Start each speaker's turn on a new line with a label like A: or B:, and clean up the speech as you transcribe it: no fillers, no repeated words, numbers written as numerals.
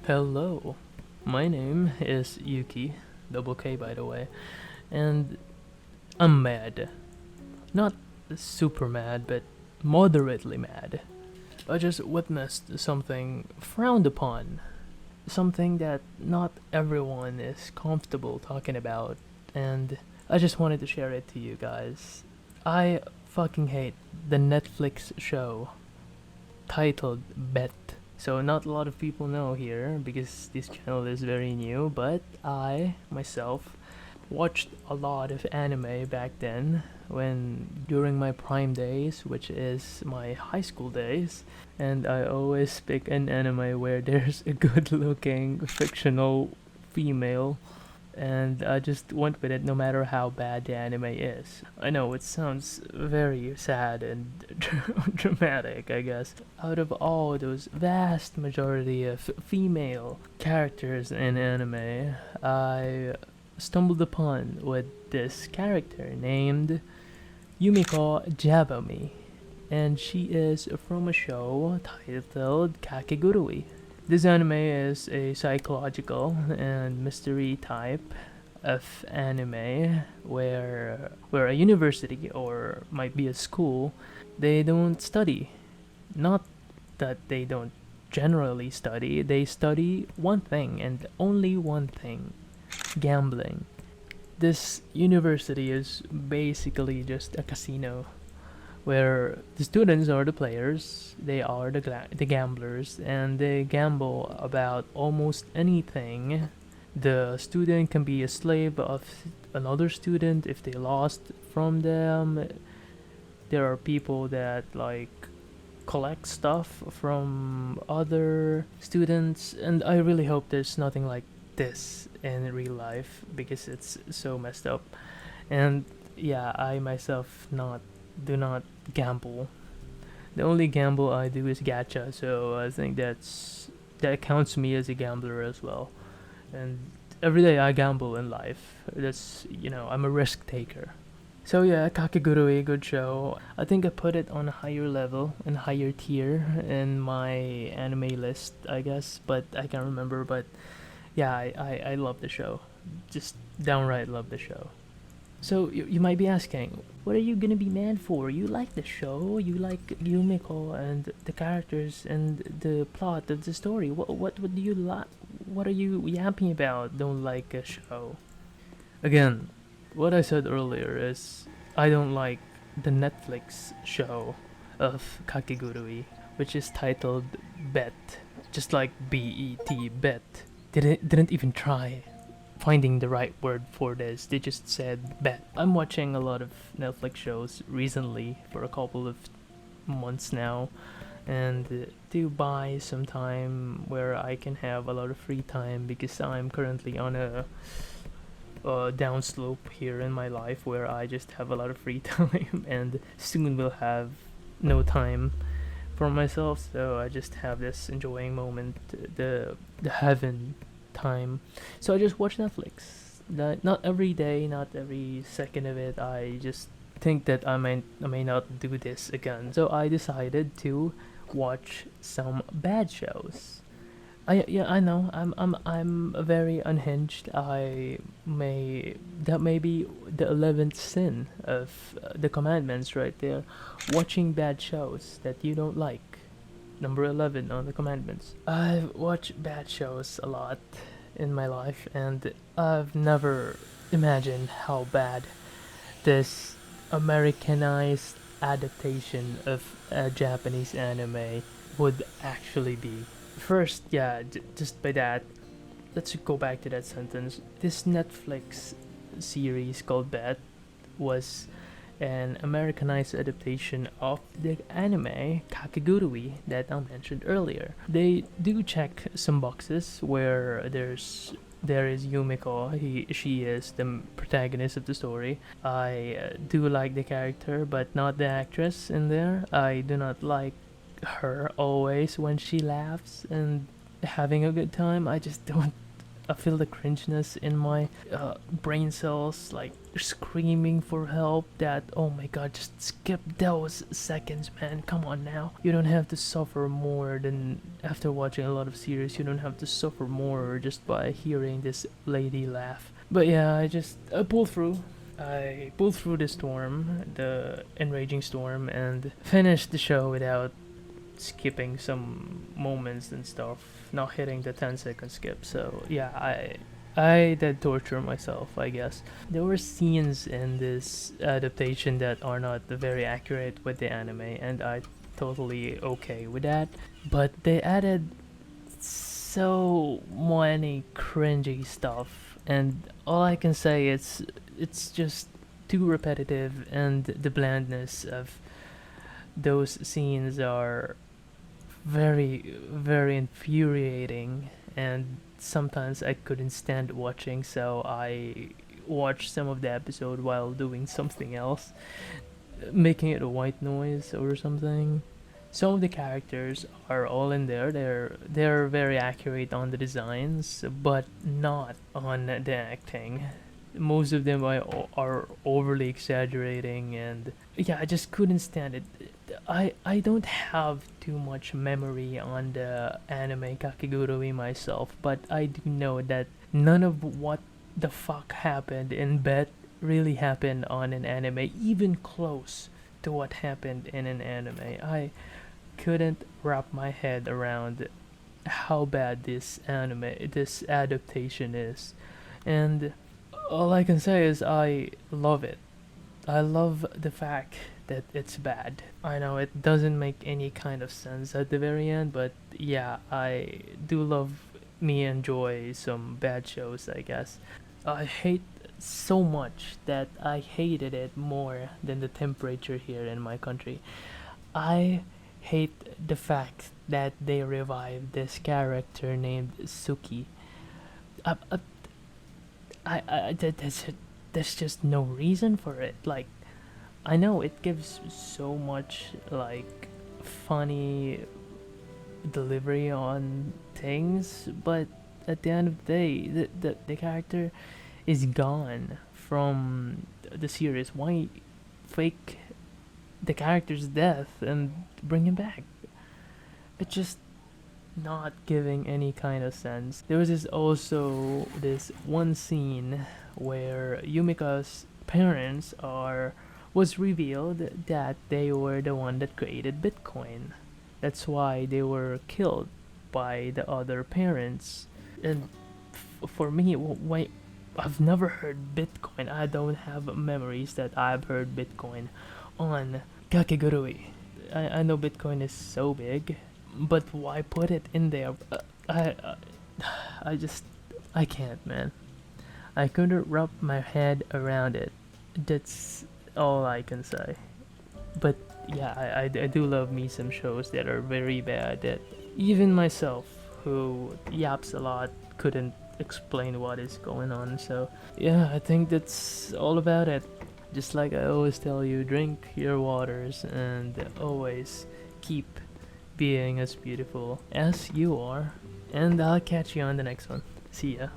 A: Hello, my name is Yuki, double K by the way, and I'm mad. Not super mad, but moderately mad. I just witnessed something frowned upon, something that not everyone is comfortable talking about, and I just wanted to share it to you guys. I fucking hate the Netflix show titled Bet. So not a lot of people know here because this channel is very new, but I myself watched a lot of anime back then when during my prime days, which is my high school days, and I always pick an anime where there's a good looking fictional female and I just went with it no matter how bad the anime is. I know it sounds very sad and dramatic, I guess. Out of all those vast majority of female characters in anime, I stumbled upon with this character named Yumiko Jabami, and she is from a show titled Kakegurui. This anime is a psychological and mystery type of anime where a university or might be a school, they don't study. Not that they don't generally study, they study one thing and only one thing: gambling. This university is basically just a casino where the students are the players, they are the gamblers, and they gamble about almost anything. The student can be a slave of another student if they lost from them. There are people that collect stuff from other students, and I really hope there's nothing like this in real life because it's so messed up. And yeah, I myself not do not gamble. The only gamble I do is gacha, so I think that counts me as a gambler as well. And every day I gamble in life. I'm a risk taker. So yeah, Kakegurui, good show. I think I put it on a higher level and higher tier in my anime list, I guess, but I can't remember. But yeah, I love the show. Just downright love the show. So you might be asking, what are you gonna be mad for? You like the show, you like Yumiko and the characters and the plot of the story. What do you like? What are you yapping about? Don't like a show? Again, what I said earlier is I don't like the Netflix show of Kakegurui, which is titled Bet, just like BET Bet. Didn't even try finding the right word for this. They just said bet. I'm watching a lot of Netflix shows recently for a couple of months now, and to buy some time where I can have a lot of free time because I'm currently on a downslope here in my life where I just have a lot of free time and soon will have no time for myself. So I just have this enjoying moment, the heaven time. So I just watch Netflix. Not every day, not every second of it. I just think that I may not do this again. So I decided to watch some bad shows. I know I'm very unhinged. That may be the 11th sin of the commandments right there. Watching bad shows that you don't like. Number 11 on the commandments. I've watched bad shows a lot in my life, and I've never imagined how bad this Americanized adaptation of a Japanese anime would actually be. First, yeah, just by that, let's go back to that sentence. This Netflix series called Bad was an Americanized adaptation of the anime Kakegurui that I mentioned earlier. They do check some boxes where there is Yumiko. She is the protagonist of the story. I do like the character, but not the actress in there. I do not like her always when she laughs and having a good time. I just don't I feel the cringeness in my brain cells, like screaming for help. That, oh my god, just skip those seconds, man. Come on now. You don't have to suffer more than after watching a lot of series. You don't have to suffer more just by hearing this lady laugh. But yeah, I pulled through. I pulled through the storm, the enraging storm, and finished the show without skipping some moments and stuff, not hitting the 10-second skip. So yeah, I did torture myself, I guess. There were scenes in this adaptation that are not very accurate with the anime, and I totally okay with that. But they added so many cringy stuff, and all I can say is it's just too repetitive, and the blandness of those scenes are very infuriating, and sometimes I couldn't stand watching, so I watched some of the episode while doing something else, making it a white noise or something. Some of the characters are all in there. They're very accurate on the designs, but not on the acting. Most of them are overly exaggerating, and yeah, I just couldn't stand it. I don't have too much memory on the anime Kakegurui myself, but I do know that none of what the fuck happened in Bet really happened on an anime, even close to what happened in an anime. I couldn't wrap my head around how bad this adaptation is, and all I can say is I love it. I love the fact that it's bad. I know it doesn't make any kind of sense at the very end, but yeah, I do love me enjoy some bad shows, I guess. I hate so much that I hated it more than the temperature here in my country. I hate the fact that they revived this character named Suki. I, I, there's just no reason for it. Like, I know it gives so much like funny delivery on things, but at the end of the day, the character is gone from the series. Why fake the character's death and bring him back? It's just not giving any kind of sense. There was also this one scene where Yumika's parents are was revealed that they were the one that created Bitcoin. That's why they were killed by the other parents. And for me, why I've never heard Bitcoin. I don't have memories that I've heard Bitcoin on Kakegurui. I know Bitcoin is so big, but why put it in there? I I just I can't, man. I couldn't wrap my head around it. That's all I can say. But yeah, I do love me some shows that are very bad that even myself, who yaps a lot, couldn't explain what is going on. So yeah, I think that's all about it. Just like I always tell you, drink your waters and always keep being as beautiful as you are. And I'll catch you on the next one. See ya.